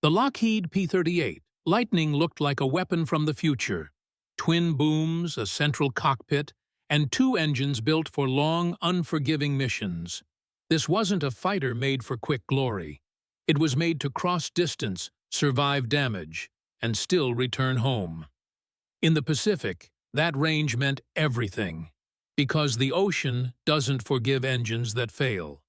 The Lockheed P-38 Lightning looked like a weapon from the future. Twin booms, a central cockpit, and two engines built for long, unforgiving missions. This wasn't a fighter made for quick glory. It was made to cross distance, survive damage, and still return home. In the Pacific, that range meant everything, because the ocean doesn't forgive engines that fail.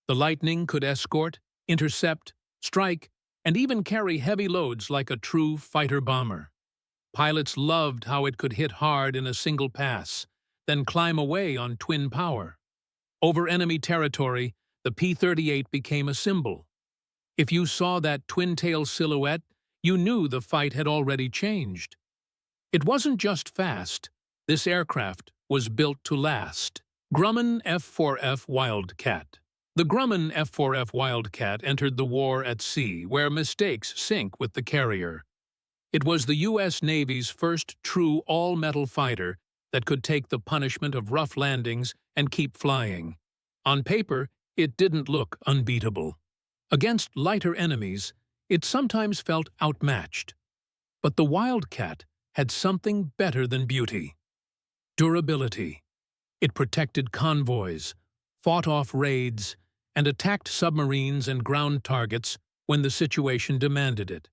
The Lightning could escort, intercept, strike, and even carry heavy loads like a true fighter-bomber. Pilots loved how it could hit hard in a single pass, then climb away on twin power. Over enemy territory, the P-38 became a symbol. If you saw that twin-tail silhouette, you knew the fight had already changed. It wasn't just fast. This aircraft was built to last. Grumman F4F Wildcat. The Grumman F4F Wildcat entered the war at sea, where mistakes sink with the carrier. It was the U.S. Navy's first true all-metal fighter that could take the punishment of rough landings and keep flying. On paper, it didn't look unbeatable. Against lighter enemies, it sometimes felt outmatched. But the Wildcat had something better than beauty. Durability. It protected convoys, fought off raids, and attacked submarines and ground targets when the situation demanded it.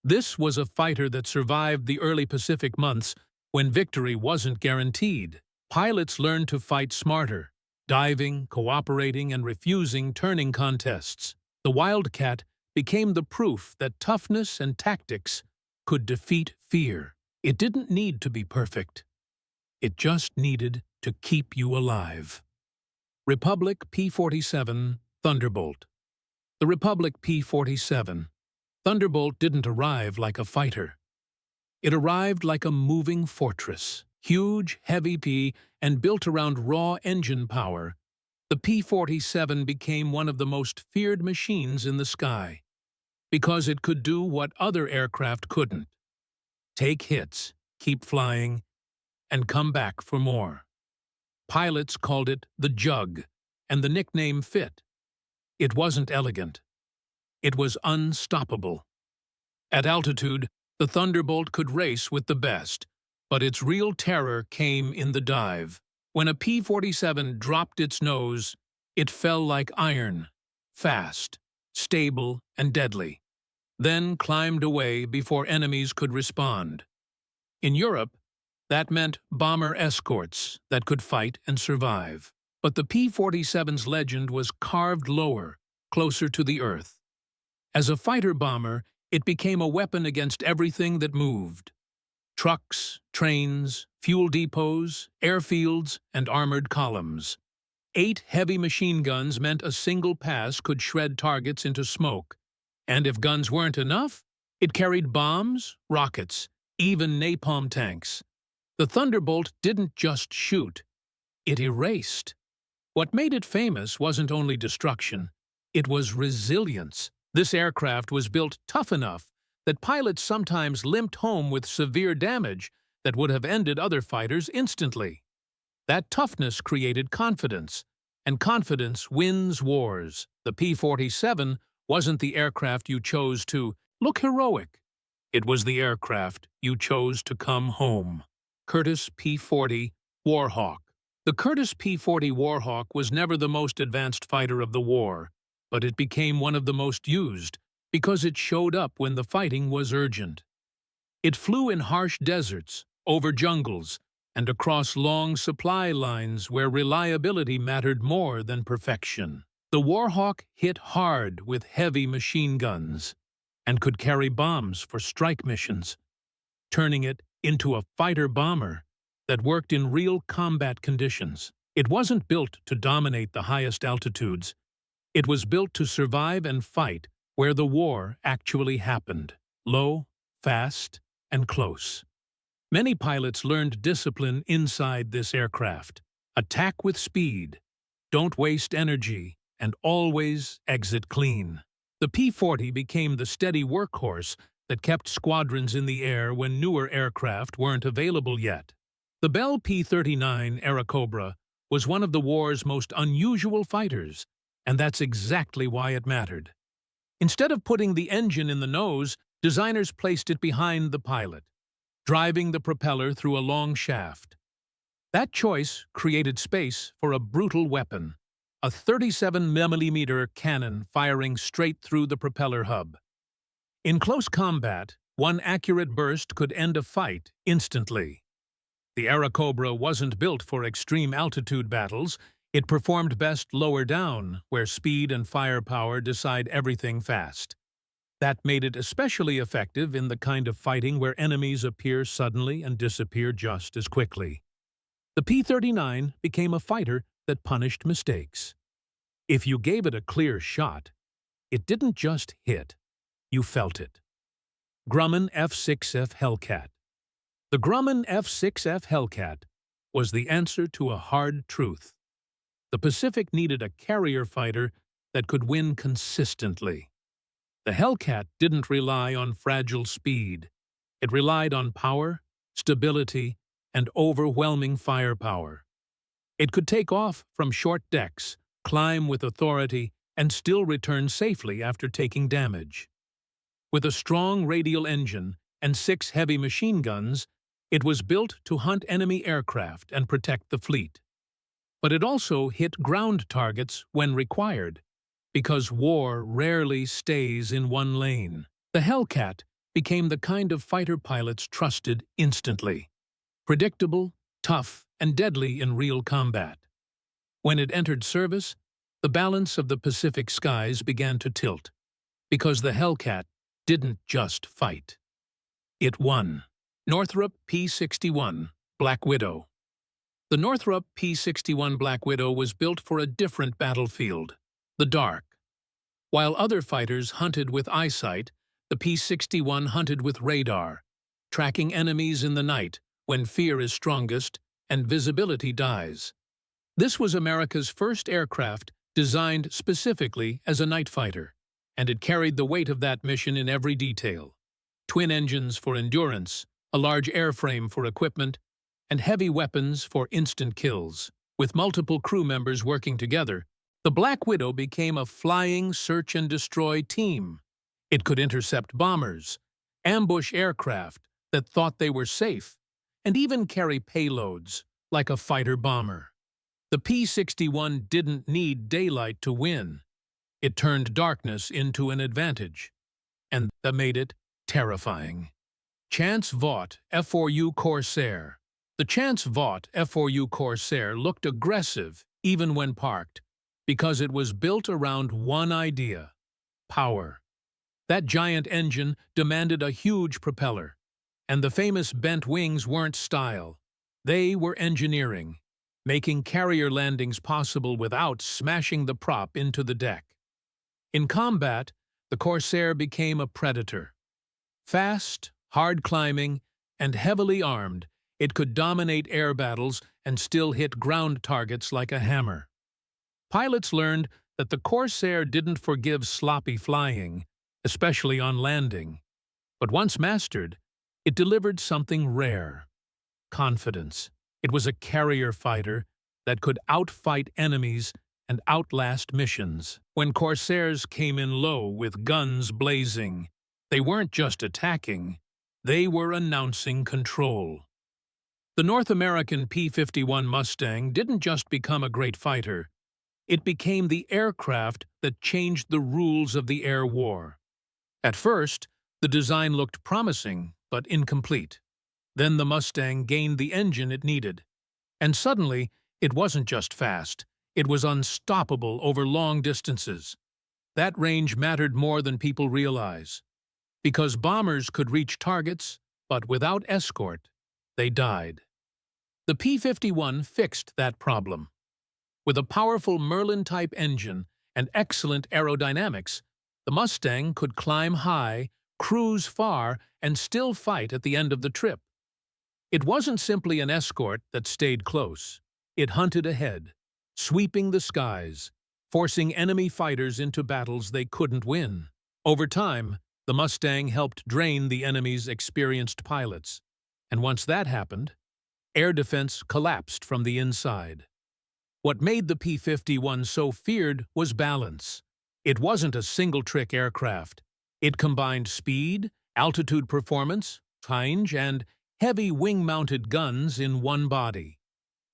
This was a fighter that survived the early Pacific months when victory wasn't guaranteed. Pilots learned to fight smarter, diving, cooperating, and refusing turning contests. The Wildcat became the proof that toughness and tactics could defeat fear. It didn't need to be perfect. It just needed to keep you alive. Republic P-47 Thunderbolt. The Republic P-47 Thunderbolt didn't arrive like a fighter. It arrived like a moving fortress, huge, heavy, and built around raw engine power. The P-47 became one of the most feared machines in the sky, because it could do what other aircraft couldn't. Take hits, keep flying, and come back for more. Pilots called it the Jug, and the nickname fit. It wasn't elegant. It was unstoppable. At altitude, the Thunderbolt could race with the best, but its real terror came in the dive. When a P-47 dropped its nose, it fell like iron, fast, stable, and deadly, then climbed away before enemies could respond. In Europe, that meant bomber escorts that could fight and survive. But the P-47's legend was carved lower, closer to the earth. As a fighter-bomber, it became a weapon against everything that moved. Trucks, trains, fuel depots, airfields, and armored columns. 8 heavy machine guns meant a single pass could shred targets into smoke. And if guns weren't enough, it carried bombs, rockets, even napalm tanks. The Thunderbolt didn't just shoot, it erased. What made it famous wasn't only destruction, it was resilience. This aircraft was built tough enough that pilots sometimes limped home with severe damage that would have ended other fighters instantly. That toughness created confidence, and confidence wins wars. The P-47 wasn't the aircraft you chose to look heroic. It was the aircraft you chose to come home. Curtiss P-40 Warhawk. The Curtiss P-40 Warhawk was never the most advanced fighter of the war, but it became one of the most used because it showed up when the fighting was urgent. It flew in harsh deserts, over jungles, and across long supply lines where reliability mattered more than perfection. The Warhawk hit hard with heavy machine guns and could carry bombs for strike missions, turning it into a fighter-bomber that worked in real combat conditions. It wasn't built to dominate the highest altitudes. It was built to survive and fight where the war actually happened, low, fast, and close. Many pilots learned discipline inside this aircraft. Attack with speed, don't waste energy, and always exit clean. The P-40 became the steady workhorse that kept squadrons in the air when newer aircraft weren't available yet. The Bell P-39 Airacobra was one of the war's most unusual fighters, and that's exactly why it mattered. Instead of putting the engine in the nose, designers placed it behind the pilot, driving the propeller through a long shaft. That choice created space for a brutal weapon, a 37mm cannon firing straight through the propeller hub. In close combat, one accurate burst could end a fight instantly. The Airacobra wasn't built for extreme altitude battles. It performed best lower down, where speed and firepower decide everything fast. That made it especially effective in the kind of fighting where enemies appear suddenly and disappear just as quickly. The P-39 became a fighter that punished mistakes. If you gave it a clear shot, it didn't just hit, you felt it. Grumman F6F Hellcat. The Grumman F6F Hellcat was the answer to a hard truth. The Pacific needed a carrier fighter that could win consistently. The Hellcat didn't rely on fragile speed. It relied on power, stability, and overwhelming firepower. It could take off from short decks, climb with authority, and still return safely after taking damage. With a strong radial engine and 6 heavy machine guns, it was built to hunt enemy aircraft and protect the fleet. But it also hit ground targets when required, because war rarely stays in one lane. The Hellcat became the kind of fighter pilots trusted instantly. Predictable, tough, and deadly in real combat. When it entered service, the balance of the Pacific skies began to tilt, because the Hellcat didn't just fight. It won. Northrop P-61 Black Widow. The Northrop P-61 Black Widow was built for a different battlefield, the dark. While other fighters hunted with eyesight, the P-61 hunted with radar, tracking enemies in the night when fear is strongest and visibility dies. This was America's first aircraft designed specifically as a night fighter, and it carried the weight of that mission in every detail. Twin engines for endurance, a large airframe for equipment, and heavy weapons for instant kills. With multiple crew members working together, the Black Widow became a flying search-and-destroy team. It could intercept bombers, ambush aircraft that thought they were safe, and even carry payloads like a fighter-bomber. The P-61 didn't need daylight to win. It turned darkness into an advantage, and that made it terrifying. Chance Vought F4U Corsair. The Chance Vought F4U Corsair looked aggressive even when parked, because it was built around one idea: power. That giant engine demanded a huge propeller, and the famous bent wings weren't style. They were engineering, making carrier landings possible without smashing the prop into the deck. In combat, the Corsair became a predator. Fast, hard climbing, and heavily armed, it could dominate air battles and still hit ground targets like a hammer. Pilots learned that the Corsair didn't forgive sloppy flying, especially on landing. But once mastered, it delivered something rare: confidence. It was a carrier fighter that could outfight enemies and outlast missions. When Corsairs came in low with guns blazing, they weren't just attacking, they were announcing control. The North American P-51 Mustang didn't just become a great fighter, it became the aircraft that changed the rules of the air war. At first, the design looked promising, but incomplete. Then the Mustang gained the engine it needed. And suddenly, it wasn't just fast, it was unstoppable over long distances. That range mattered more than people realize. Because bombers could reach targets, but without escort, they died. The P-51 fixed that problem. With a powerful Merlin-type engine and excellent aerodynamics, the Mustang could climb high, cruise far, and still fight at the end of the trip. It wasn't simply an escort that stayed close. It hunted ahead, sweeping the skies, forcing enemy fighters into battles they couldn't win. Over time, the Mustang helped drain the enemy's experienced pilots, and once that happened, air defense collapsed from the inside. What made the P-51 so feared was balance. It wasn't a single-trick aircraft. It combined speed, altitude performance, range, and heavy wing-mounted guns in one body.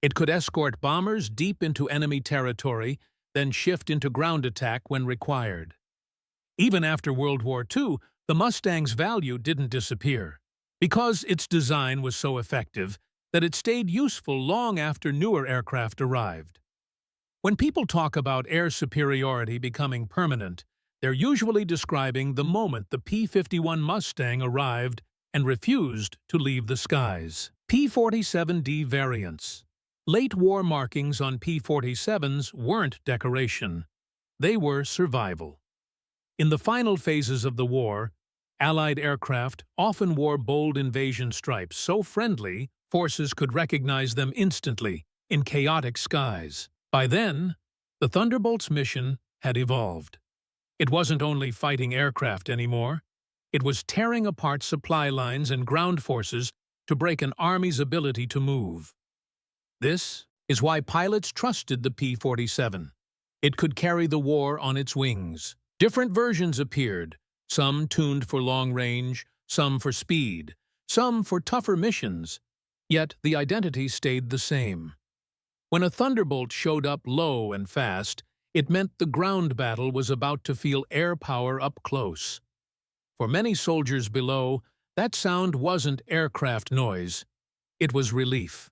It could escort bombers deep into enemy territory, then shift into ground attack when required. Even after World War II, the Mustang's value didn't disappear, because its design was so effective that it stayed useful long after newer aircraft arrived. When people talk about air superiority becoming permanent, they're usually describing the moment the P-51 Mustang arrived and refused to leave the skies. P-47D Variants. Late war markings on P-47s weren't decoration. They were survival. In the final phases of the war, Allied aircraft often wore bold invasion stripes so friendly forces could recognize them instantly in chaotic skies. By then, the Thunderbolt's mission had evolved. It wasn't only fighting aircraft anymore. It was tearing apart supply lines and ground forces to break an army's ability to move. This is why pilots trusted the P-47. It could carry the war on its wings. Different versions appeared, some tuned for long range, some for speed, some for tougher missions, yet the identity stayed the same. When a Thunderbolt showed up low and fast, it meant the ground battle was about to feel air power up close. For many soldiers below, that sound wasn't aircraft noise. It was relief.